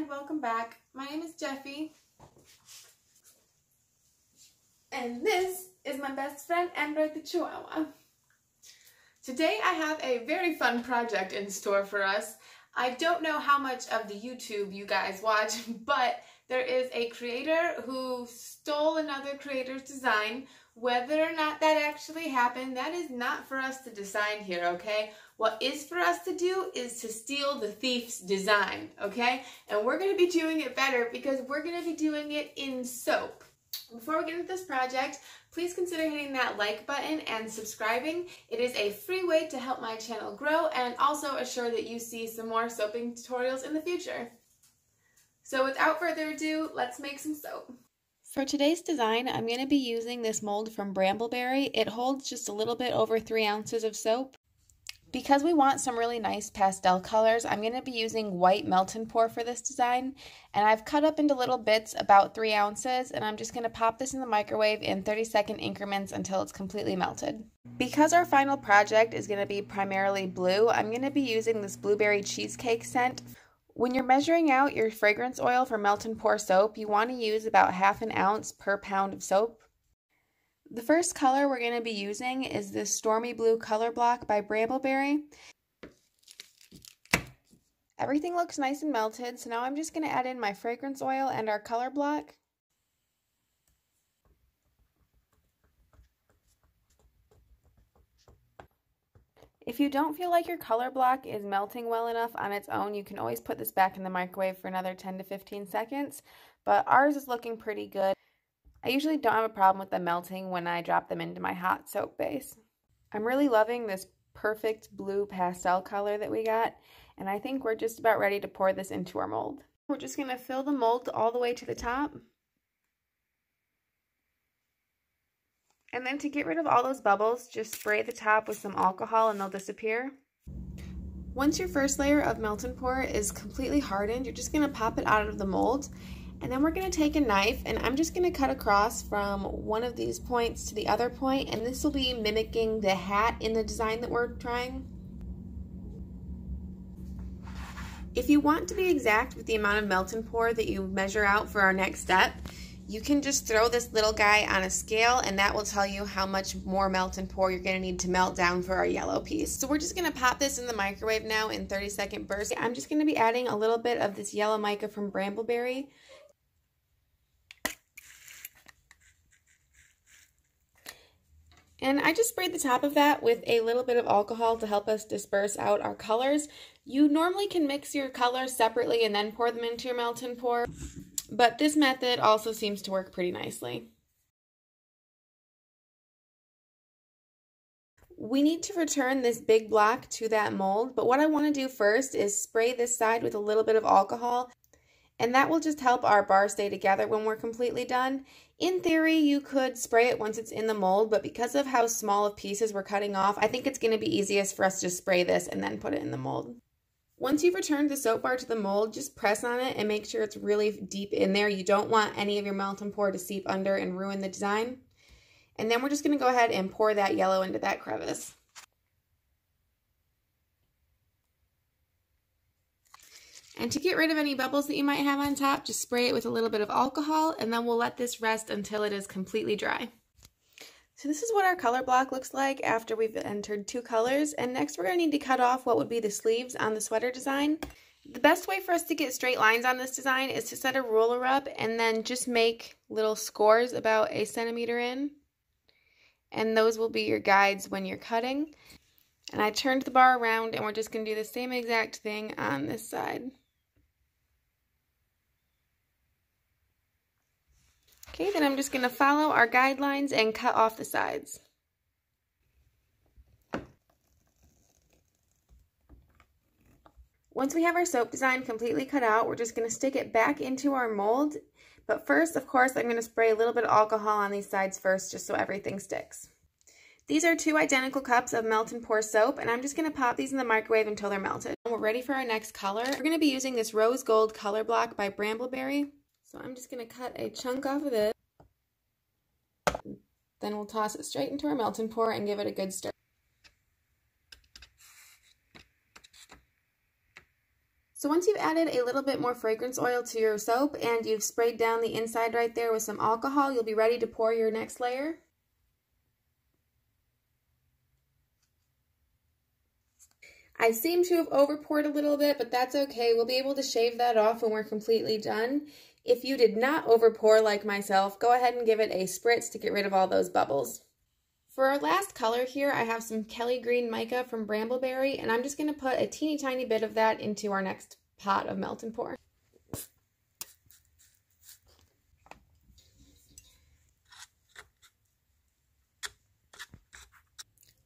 and welcome back. My name is Jeffy, and this is my best friend Android the Chihuahua. Today I have a very fun project in store for us. I don't know how much of the YouTube you guys watch, but there is a creator who stole another creator's design. Whether or not that actually happened, that is not for us to decide here, okay? What is for us to do is to steal the thief's design, okay? And we're going to be doing it better because we're going to be doing it in soap. Before we get into this project, please consider hitting that like button and subscribing. It is a free way to help my channel grow and also assure that you see some more soaping tutorials in the future. So without further ado, let's make some soap. For today's design, I'm going to be using this mold from Brambleberry. It holds just a little bit over 3 ounces of soap. Because we want some really nice pastel colors, I'm going to be using white melt and pour for this design. And I've cut up into little bits about 3 ounces, and I'm just going to pop this in the microwave in 30-second increments until it's completely melted. Because our final project is going to be primarily blue, I'm going to be using this blueberry cheesecake scent. When you're measuring out your fragrance oil for melt and pour soap, you want to use about 1/2 ounce per pound of soap. The first color we're going to be using is this Stormy Blue color block by Brambleberry. Everything looks nice and melted, so now I'm just going to add in my fragrance oil and our color block. If you don't feel like your color block is melting well enough on its own, you can always put this back in the microwave for another 10 to 15 seconds, but ours is looking pretty good. I usually don't have a problem with them melting when I drop them into my hot soap base. I'm really loving this perfect blue pastel color that we got, and I think we're just about ready to pour this into our mold. We're just going to fill the mold all the way to the top. And then to get rid of all those bubbles, just spray the top with some alcohol and they'll disappear. Once your first layer of melt and pour is completely hardened, you're just going to pop it out of the mold. And then we're going to take a knife and I'm just going to cut across from one of these points to the other point, and this will be mimicking the hat in the design that we're trying. If you want to be exact with the amount of melt and pour that you measure out for our next step, you can just throw this little guy on a scale and that will tell you how much more melt and pour you're going to need to melt down for our yellow piece. So we're just going to pop this in the microwave now in 30-second bursts. I'm just going to be adding a little bit of this yellow mica from Brambleberry. And I just sprayed the top of that with a little bit of alcohol to help us disperse out our colors. You normally can mix your colors separately and then pour them into your melt and pour, but this method also seems to work pretty nicely. We need to return this big block to that mold, but what I want to do first is spray this side with a little bit of alcohol, and that will just help our bar stay together when we're completely done. In theory, you could spray it once it's in the mold, but because of how small of pieces we're cutting off, I think it's going to be easiest for us to spray this and then put it in the mold. Once you've returned the soap bar to the mold, just press on it and make sure it's really deep in there. You don't want any of your melt and pour to seep under and ruin the design. And then we're just going to go ahead and pour that yellow into that crevice. And to get rid of any bubbles that you might have on top, just spray it with a little bit of alcohol, and then we'll let this rest until it is completely dry. So this is what our color block looks like after we've entered 2 colors, and next we're going to need to cut off what would be the sleeves on the sweater design. The best way for us to get straight lines on this design is to set a ruler up and then just make little scores about 1 centimeter in, and those will be your guides when you're cutting. And I turned the bar around, and we're just going to do the same exact thing on this side. Okay, then I'm just going to follow our guidelines and cut off the sides. Once we have our soap design completely cut out, we're just going to stick it back into our mold. But first, of course, I'm going to spray a little bit of alcohol on these sides first, just so everything sticks. These are 2 identical cups of melt and pour soap, and I'm just going to pop these in the microwave until they're melted. We're ready for our next color. We're going to be using this Rose Gold color block by Brambleberry. So I'm just going to cut a chunk off of this. Then we'll toss it straight into our melt and pour and give it a good stir. So once you've added a little bit more fragrance oil to your soap and you've sprayed down the inside right there with some alcohol, you'll be ready to pour your next layer. I seem to have over poured a little bit, but that's okay. We'll be able to shave that off when we're completely done. If you did not over pour like myself, go ahead and give it a spritz to get rid of all those bubbles. For our last color here, I have some Kelly Green Mica from Brambleberry, and I'm just going to put a teeny tiny bit of that into our next pot of melt and pour.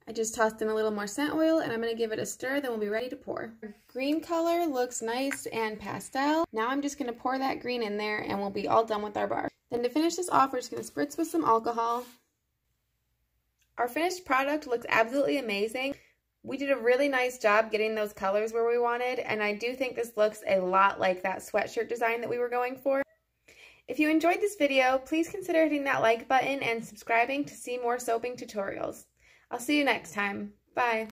I just tossed in a little more scent oil and I'm going to give it a stir, then we'll be ready to pour. Green color looks nice and pastel. Now I'm just going to pour that green in there and we'll be all done with our bar. Then to finish this off, we're just going to spritz with some alcohol. Our finished product looks absolutely amazing. We did a really nice job getting those colors where we wanted, and I do think this looks a lot like that sweatshirt design that we were going for. If you enjoyed this video, please consider hitting that like button and subscribing to see more soaping tutorials. I'll see you next time. Bye.